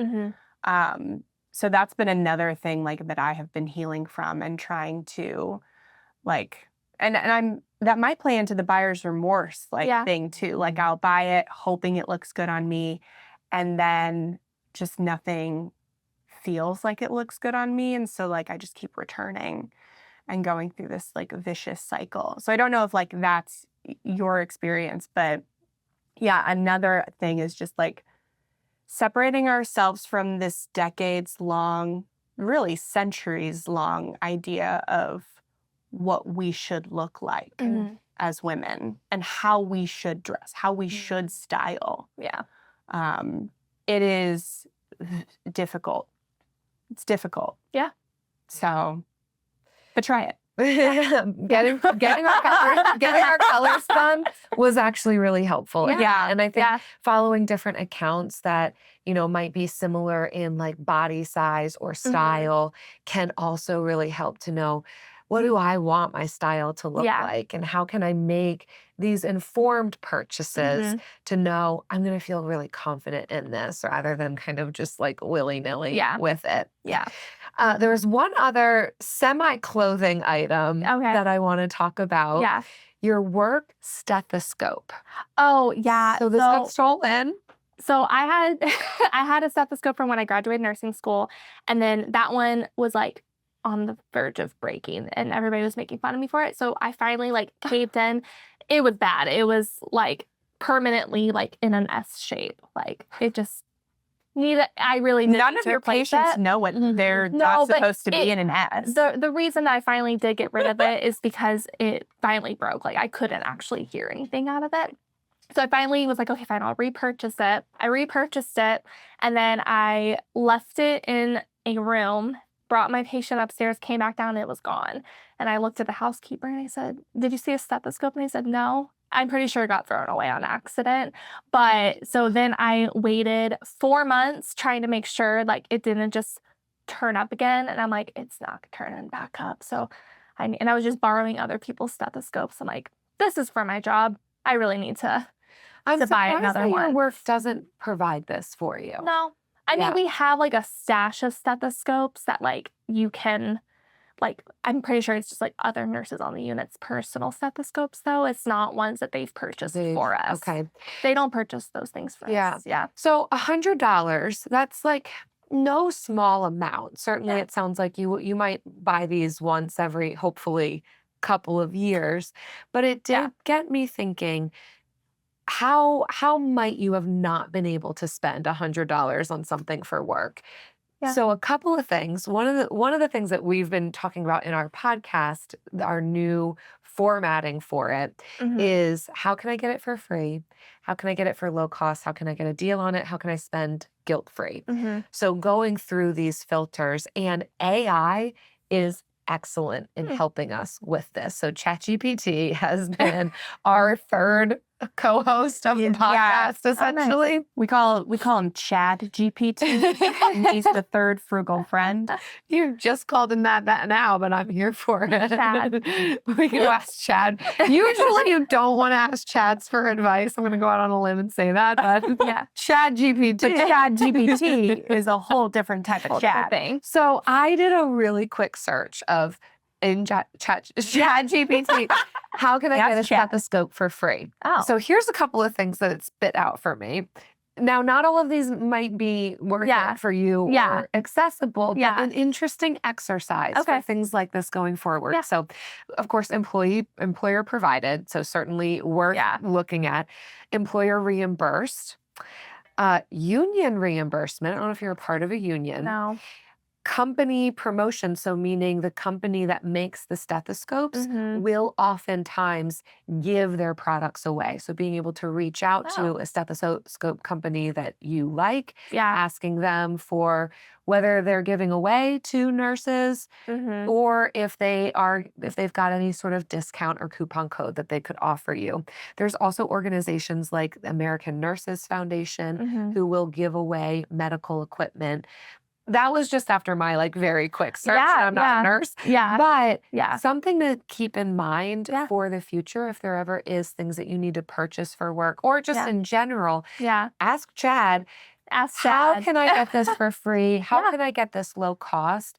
So that's been another thing like that I have been healing from and trying to like, and that might play into the buyer's remorse like thing too. Like I'll buy it hoping it looks good on me, and then just nothing feels like it looks good on me. And so like I just keep returning and going through this like vicious cycle. So I don't know if like that's your experience, but yeah, another thing is just like separating ourselves from this decades long, really centuries long idea of what we should look like as women and how we should dress, how we should style. Yeah. It is difficult. It's difficult. Yeah. So, but try it. Getting our colors done was actually really helpful. Yeah. And I think following different accounts that, might be similar in like body size or style can also really help to know, what do I want my style to look like? And how can I make these informed purchases to know I'm going to feel really confident in this rather than kind of just like willy-nilly with it. Yeah. There was one other semi-clothing item that I want to talk about. Yeah. Your work stethoscope. Oh, yeah. So this got stolen. So I had I had a stethoscope from when I graduated nursing school, and then that one was like on the verge of breaking, and everybody was making fun of me for it. So I finally like caved in. It was bad. It was like permanently like in an S shape. Like it just I really did None need of to your replace patients it. know what they're No, not but supposed to be in an S. The reason that I finally did get rid of it is because it finally broke. Like I couldn't actually hear anything out of it. So I finally was like, okay, fine, I'll repurchase it. I repurchased it, and then I left it in a room, brought my patient upstairs, came back down, and it was gone. And I looked at the housekeeper and I said, did you see a stethoscope? And they said, no. I'm pretty sure it got thrown away on accident. But so then I waited 4 months trying to make sure like it didn't just turn up again. And I'm like, it's not turning back up. So I was just borrowing other people's stethoscopes. I'm like, this is for my job. I really need to buy another one. Your work doesn't provide this for you. No. I mean, we have like a stash of stethoscopes that like you can, like, I'm pretty sure it's just like other nurses on the unit's personal stethoscopes, though. It's not ones that they've purchased for us. Okay. They don't purchase those things for us. Yeah. So $100, that's like no small amount. Certainly it sounds like you might buy these once every, hopefully, couple of years. But it did get me thinking, how might you have not been able to spend $100 on something for work? Yeah. So a couple of things. One of the things that we've been talking about in our podcast, our new formatting for it, is how can I get it for free? How can I get it for low cost? How can I get a deal on it? How can I spend guilt-free? So going through these filters, and AI is excellent in helping us with this. So ChatGPT has been our third co-host of the podcast, essentially. Oh, nice. We call him Chad GPT. He's the third frugal friend. You just called him that now, but I'm here for it. Chad. We can ask Chad. Usually you don't want to ask Chads for advice. I'm going to go out on a limb and say that, but Chad GPT. But Chad GPT is a whole different type of Chad thing. So I did a really quick search of in Chat GPT. How can I get a stethoscope for free? Oh. So here's a couple of things that it spit out for me. Now, not all of these might be worth Yeah. it for you Yeah. or accessible, but Yeah. an interesting exercise for Okay. things like this going forward. Yeah. So, of course, employer provided. So certainly worth Yeah. looking at. Employer reimbursed. Union reimbursement. I don't know if you're a part of a union. No. Company promotion, so meaning the company that makes the stethoscopes Mhm. will oftentimes give their products away. So being able to reach out to Oh. a stethoscope company that you like, Yeah. asking them for whether they're giving away to nurses Mhm. or if they've got any sort of discount or coupon code that they could offer you. There's also organizations like the American Nurses Foundation Mhm. who will give away medical equipment. That was just after my very quick search. Yeah, And I'm not a nurse. Yeah. But Yeah. something to keep in mind Yeah. for the future, if there ever is things that you need to purchase for work or just Yeah. in general, Yeah. ask Chad, Ask how Chad. can I get this for free? How Yeah. can I get this low cost?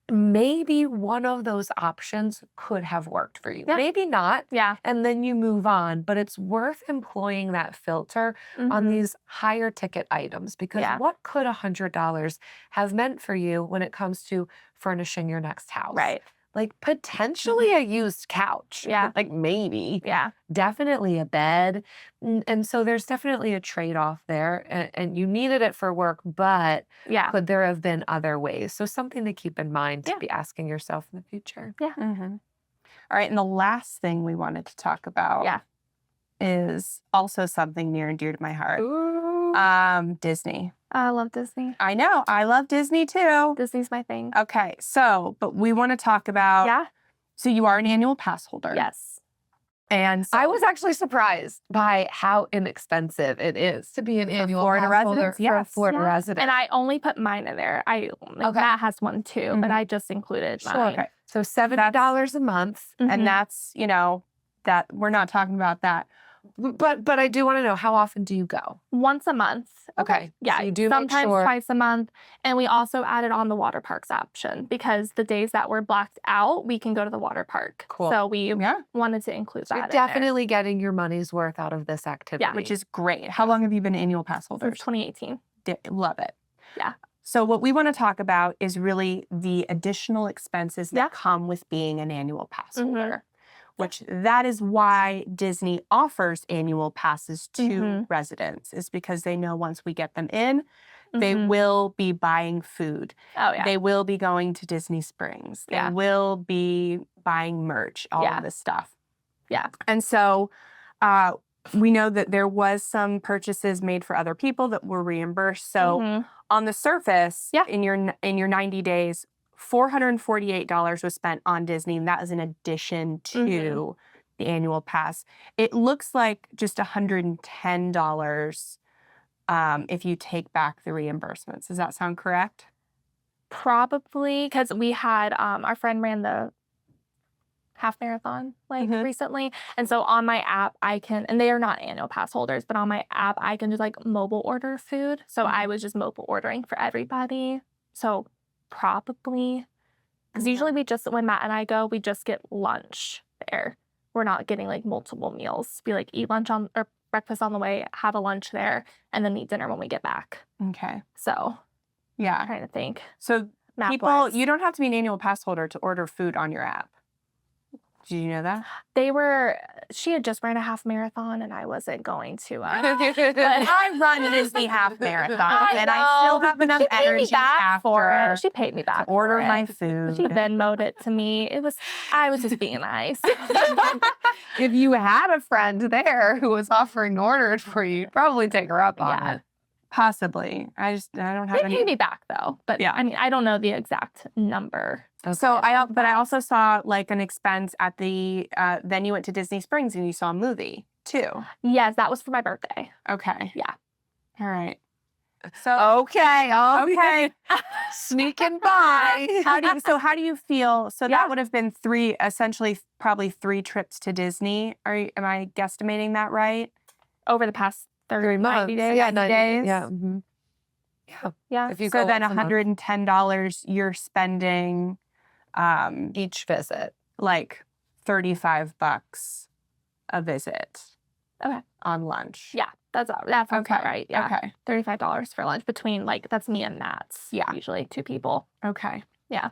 Maybe one of those options could have worked for you. Yeah. Maybe not. Yeah. And then you move on. But it's worth employing that filter on Mhm. these higher ticket items because Yeah. what could $100 have meant for you when it comes to furnishing your next house? Right. Potentially a used couch. Yeah. Maybe. Yeah. Definitely a bed. And so there's definitely a trade-off there. And you needed it for work, but Yeah. could there have been other ways? So something to keep in mind to Yeah. be asking yourself in the future. Yeah. Mhm. All right. And the last thing we wanted to talk about Yeah. is also something near and dear to my heart. Ooh. Disney. I love Disney. I know. I love Disney too. Disney's my thing. Okay. So, but we want to talk about. Yeah. So you are an annual pass holder. Yes. And so, I was actually surprised by how inexpensive it is to be an annual Florida pass holder residents, for a yes. Florida Yeah. resident. And I only put mine in there. Okay. Matt has one too, but Mhm. I just included Sure. mine. okay. So $70 a month. Mhm. And that's, that we're not talking about that. But I do want to know, how often do you go? Once a month. Okay. Yeah. So you do make sometimes sure. twice a month. And we also added on the water parks option because the days that we're blacked out, we can go to the water park. Cool. So we Yeah. wanted to include So that you're in there. definitely getting your money's worth out of this activity. Which is great. How long have you been an annual pass holder? Since 2018. Love it. Yeah. So what we want to talk about is really the additional expenses that Yeah. come with being an annual pass Mhm. holder, which that is why Disney offers annual passes to Mhm. residents, is because they know once we get them in, they Mhm. will be buying food. Oh, yeah. They will be going to Disney Springs. They Yeah. will be buying merch, all Yeah. of this stuff. Yeah. And so we know that there was some purchases made for other people that were reimbursed. So Mhm. on the surface, Yeah. in your 90 days, $448 was spent on Disney, and that is in addition to Mhm. the annual pass. It looks like just $110 if you take back the reimbursements. Does that sound correct? Probably because we had our friend ran the half marathon Mhm. recently. And so on my app, and they are not annual pass holders, but on my app, I can just mobile order food. So I was just mobile ordering for everybody. So probably, because usually when Matt and I go, we just get lunch there. We're not getting multiple meals. We eat lunch or breakfast on the way, have a lunch there, and then eat dinner when we get back. Okay. So Yeah. I'm trying to think. So Map-wise. you don't have to be an annual pass holder to order food on your app. Did you know that? She had just ran a half marathon and I wasn't going to. But I run a Disney half marathon, and I still have enough She paid me energy back for after it. She paid me back to order for it. my She food. Venmoed it to me. I was just being nice. If you had a friend there who was offering to order it for you, you'd probably take her up on Yeah. it. Possibly. I don't have They any. paid me back though. But Yeah. I mean, I don't know the exact number. So I also saw an expense at the then you went to Disney Springs and you saw a movie too. Yes, that was for my birthday. Okay. Yeah. All right. So Okay. Sneaking by. how do you feel? So Yeah. that would have been probably three trips to Disney. Am I guesstimating that right? Over the past 3 months. 90 days. Yeah, 90 days? Yeah. Mhm. Yeah. Yeah. If you So go then once a month, $110 you're spending each visit. $35 a visit. Okay. on lunch. Yeah, that's about right. Yeah. Okay. $35 for lunch between that's me and Matt's. Yeah. Usually 2 people. Okay. Yeah.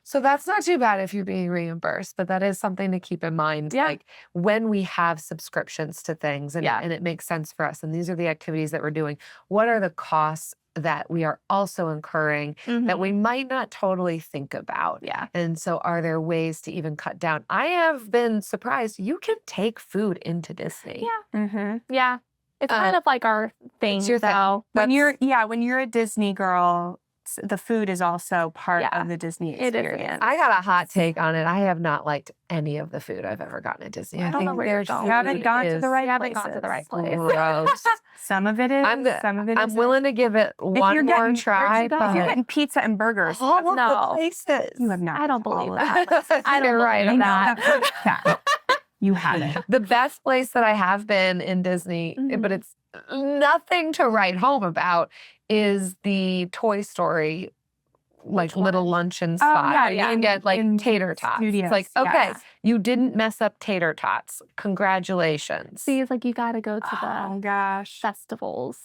So that's not too bad if you're being reimbursed, but that is something to keep in mind. Yeah. Like when we have subscriptions to things and it makes sense for us, and these are the activities that we're doing, what are the costs that we are also incurring that we might not totally think about? Yeah. And so are there ways to even cut down? I have been surprised you can take food into Disney. Yeah. Mm-hmm. Yeah. It's kind of like our thing, It's your thing. though. When you're a Disney girl, the food is also part Yeah. of the Disney It is. experience. I got a hot take on it. I have not liked any of the food I've ever gotten at Disney. I don't know where their you're going. food You haven't gone to the right You haven't gone to the right place. gross. Some of it is. Some of it I'm isn't. willing to give it one you're more getting- try. go? If you're But getting pizza and burgers, all of No. the places. you have not. I don't been to all believe of that. them. I don't You're right believe on I that. know that for a fact. You haven't. The best place that I have been in Disney, but it's nothing to write home about, is the Toy Story little luncheon spot. yeah, where yeah. You can get In tater tots. studios, It's like, okay, yes. you didn't mess up tater tots. Congratulations. See, it's you got to go to Oh the gosh. festivals,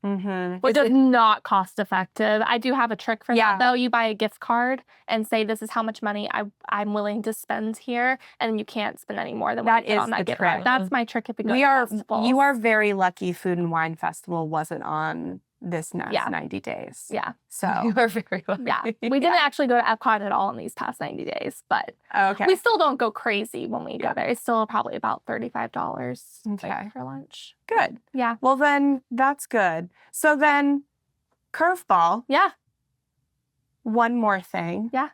Mm-hmm. which is not cost effective. I do have a trick for Yeah. that, though. You buy a gift card and say, this is how much money I'm willing to spend here, and you can't spend any more than what That you get is on that the gift trick. card. That's my trick if you go to festivals. You are very lucky Food and Wine Festival wasn't on this next Yeah. 90 days. Yeah. So, You are very lucky. Yeah. We didn't actually go to Epcot at all in these past 90 days, but okay. we still don't go crazy when we go there. It's still probably about $35 Okay. for lunch. Good. Yeah. Well, then that's good. So then, curveball, Yeah. one more thing. Yeah.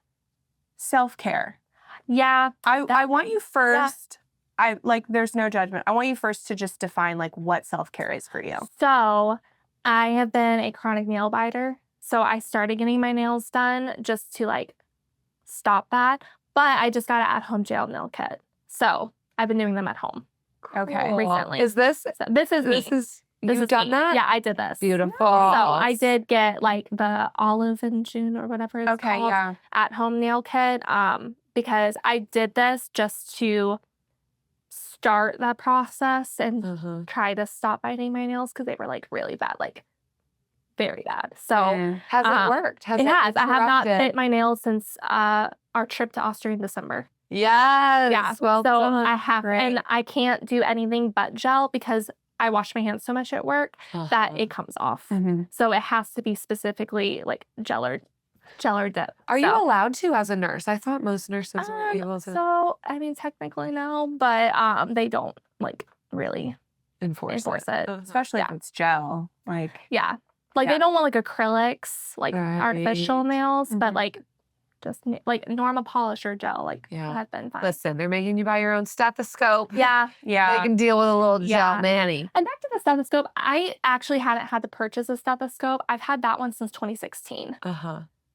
Self-care. Yeah. I want you first. There's no judgment. I want you first to just define what self-care is for you. So I have been a chronic nail biter. So I started getting my nails done just to stop that. But I just got an at-home gel nail kit. So I've been doing them at home. Okay. Cool. Recently. Is this? So this is me. You've done me. that? Yeah, I did this. Beautiful. So I did get the Olive and June or whatever it's Okay, called yeah. at-home nail kit. Because I did this just to start that process and try to stop biting my nails because they were really bad, very bad. So Has it worked? it has. I have not interrupted? bit my nails since our trip to Austria in December. Yes. Yeah. Well so done. I have, Great. and I can't do anything but gel because I wash my hands so much at work that it comes off. Mhm. So it has to be specifically gel or dip. Are you So- allowed to as a nurse? I thought most nurses were able to So I mean, technically no, but they don't really enforce it. Especially if it's gel. Yeah. Yeah. They don't want acrylics, Right. artificial nails, but Mhm. just normal polish or gel, Yeah. has been fine. Listen, they're making you buy your own stethoscope. Yeah. They Yeah. can deal with a little Yeah. gel nanny. And back to the stethoscope, I actually hadn't had to purchase a stethoscope. I've had that one since 2016.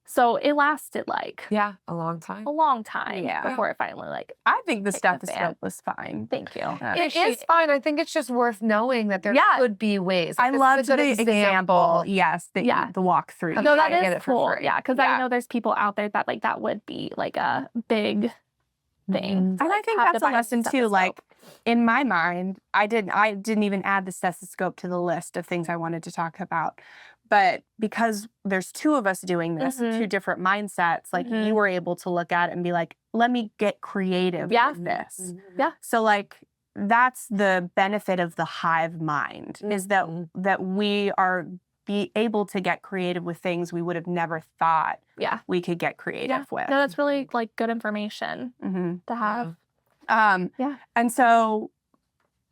So it lasted Yeah, a long time. a long time Yeah. before it finally I think the Take the fan. stethoscope was fine. thank you. It is fine. I think it's just worth knowing that there Yeah. could be ways. I This is loved a good the example. Yes, Yeah. the walkthrough. No, how that to get is it for cool. free. Yeah, because Yeah. I know there's people out there that that would be a big thing. Mhm. And I think have to that's a buy a lesson too. stethoscope. In my mind, I didn't even add the stethoscope to the list of things I wanted to talk about. But because there's two of us doing this, Mhm. two different mindsets, Mhm. you were able to look at it and be like, let me get creative Yeah. with this. Yeah. So that's the benefit of the hive mind is that Mhm. that we are be able to get creative with things we would have never thought Yeah. we could get creative with. No, that's really good information Mhm. to have. Yeah. And so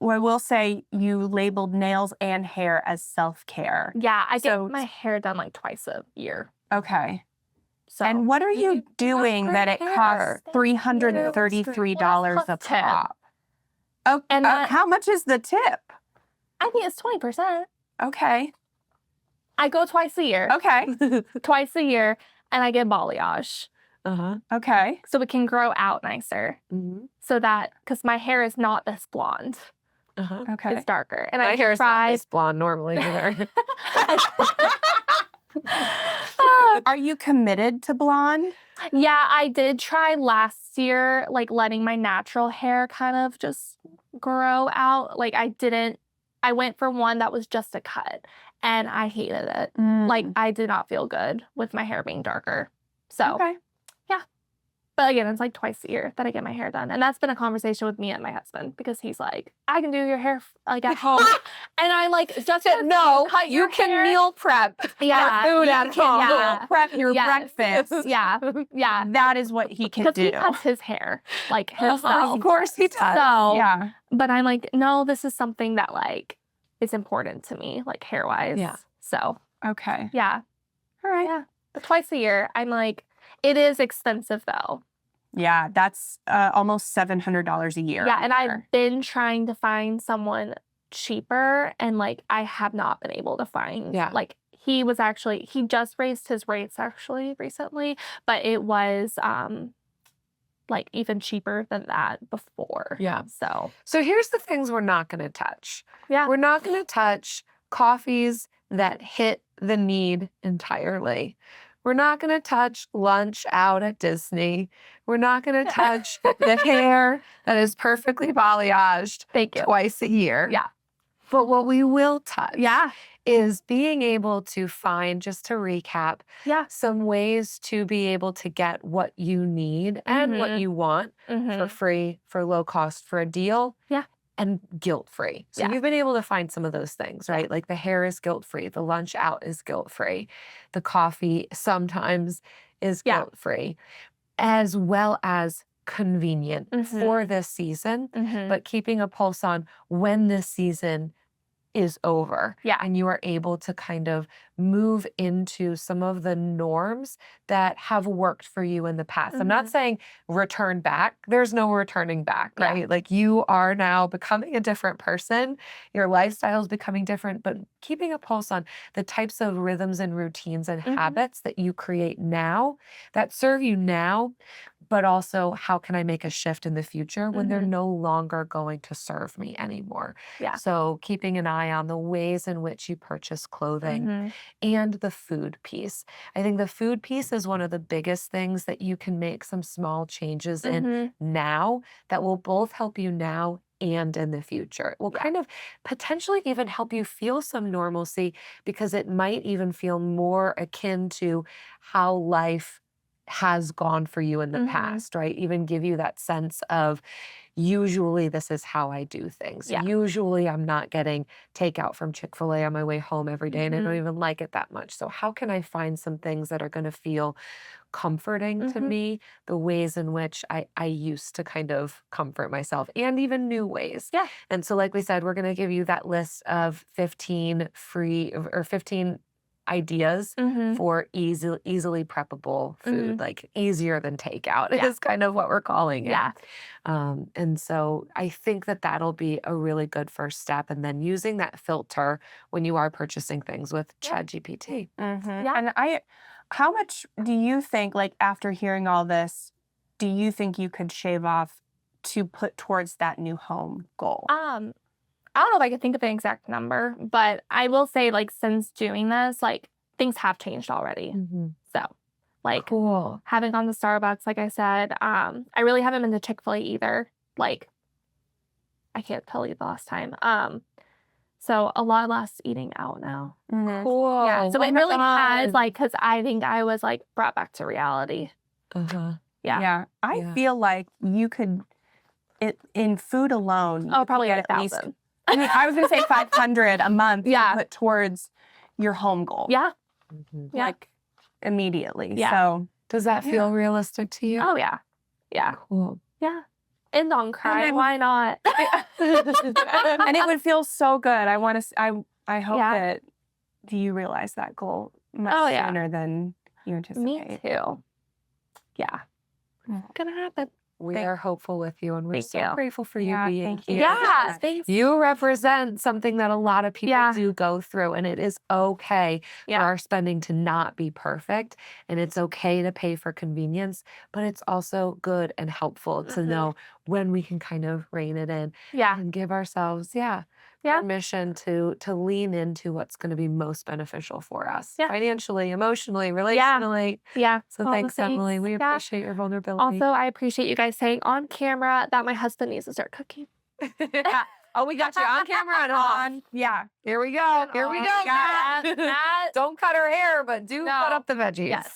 I will say you labeled nails and hair as self-care. Yeah, I So- get my hair done twice a year. Okay. So And what are you have doing that it great costs hair. $333 a Plus tip. pop? Oh, And that- how much is the tip? I think it's 20%. Okay. I go twice a year. Okay. Twice a year, and I get balayage. Okay. So it can grow out nicer. So that, because my hair is not this blonde. Okay. It's darker. And My I hair is not tried. this blonde normally either. Are you committed to blonde? Yeah, I did try last year, letting my natural hair kind of just grow out. Like I went for one that was just a cut and I hated it. Like I did not feel good with my hair being darker. So Okay. yeah. But again, it's like twice a year that I get my hair done. And that's been a conversation with me and my husband because he's like, I can do your hair like at home. And I like just No, cut you your can hair. meal prep Yeah, food you at can- home. yeah. Meal prep your Yes. breakfast. Yeah. Yeah. That is what he can Because do. he cuts his hair like himself. Of course he does. So Yeah. but I'm like, no, this is something that like is important to me, like hair wise. Yeah. So Okay. yeah. All right. Yeah. But twice a year, I'm like, it is expensive though. Yeah, that's almost $700 a year. Yeah. And there. I've been trying to find someone cheaper and like I have not been able to find. Yeah. Like he just raised his rates actually recently, but it was like even cheaper than that before. Yeah. So here's the things we're not going to touch. yeah. We're not going to touch coffees that hit the need entirely. We're not going to touch lunch out at Disney. We're not going to touch the hair that is perfectly balayaged Thank you. twice a year. Yeah. But what we will touch Yeah. is being able to find, just to recap, Yeah. some ways to be able to get what you need and what Mhm. you want for free, for low cost, for a deal. Yeah. And guilt-free. So Yeah. you've been able to find some of those things, right? Like the hair is guilt-free, the lunch out is guilt-free, the coffee sometimes is Yeah. guilt-free, as well as convenient for this season, but keeping a pulse on when this season is over. Yeah. And you are able to kind of move into some of the norms that have worked for you in the past. I'm not saying return back. There's no returning back, Yeah. right? Like you are now becoming a different person. Your lifestyle is becoming different, but keeping a pulse on the types of rhythms and routines and habits that you create now that serve you now, but also how can I make a shift in the future when they're no longer going to serve me anymore? Yeah. So keeping an eye on the ways in which you purchase clothing and the food piece. I think the food piece is one of the biggest things that you can make some small changes in now that will both help you now and in the future. It will kind of potentially even help you feel some normalcy because it might even feel more akin to how life has gone for you in the past, right? Even give you that sense of usually this is how I do things. Yeah. Usually I'm not getting takeout from Chick-fil-A on my way home every day and I don't even like it that much. So how can I find some things that are going to feel comforting to me, the ways in which I used to kind of comfort myself and even new ways. Yeah. And so like we said, we're going to give you that list of 15 ideas for easily preppable food, like easier than takeout is kind of what we're calling it. Yeah. And so I think that that'll be a really good first step. And then using that filter when you are purchasing things with ChatGPT. Yeah. And how much do you think, like after hearing all this, do you think you could shave off to put towards that new home goal? I don't know if I could think of an exact number, but I will say, like, since doing this, like, things have changed already. So, like, Cool. haven't gone to Starbucks, like I said. I really haven't been to Chick-fil-A either. Like, I can't tell you the last time. So a lot less eating out now. Cool. Yeah. So it really has, like, because I think I was, like, brought back to reality. Yeah. Yeah. I Yeah. feel like you could, in food alone, Oh, you probably could get get at least, 1,000. I mean, I was going to say 500 a month Yeah. to put towards your home goal. Yeah. Yeah. Like immediately. Yeah. So Does that feel realistic to you? Oh, yeah. Yeah. Cool. Yeah. And on cry. then- Why not? and it would feel so good. I want to. I hope Yeah. that you realize that goal much Oh, yeah. sooner than you anticipate. Me too. Yeah. Mm. Gonna happen. We Thank- are hopeful with you and we're Thank so you. grateful for you Yeah, being thank you. here. Yeah. Thanks. You represent something that a lot of people Yeah. do go through, and it is okay Yeah. for our spending to not be perfect, and it's okay to pay for convenience, but it's also good and helpful to know when we can kind of rein it in Yeah. and give ourselves, Yeah. permission to lean into what's going to be most beneficial for us Yeah. financially, emotionally, relationally. Yeah. So all the thanks, Emily. things. We Yeah. appreciate your vulnerability. Also, I appreciate you guys saying on camera that my husband needs to start cooking. Oh, we got you on camera and on. Yeah. Here we go. Here we go. That Don't cut her hair, but do No. cut up the veggies. yes.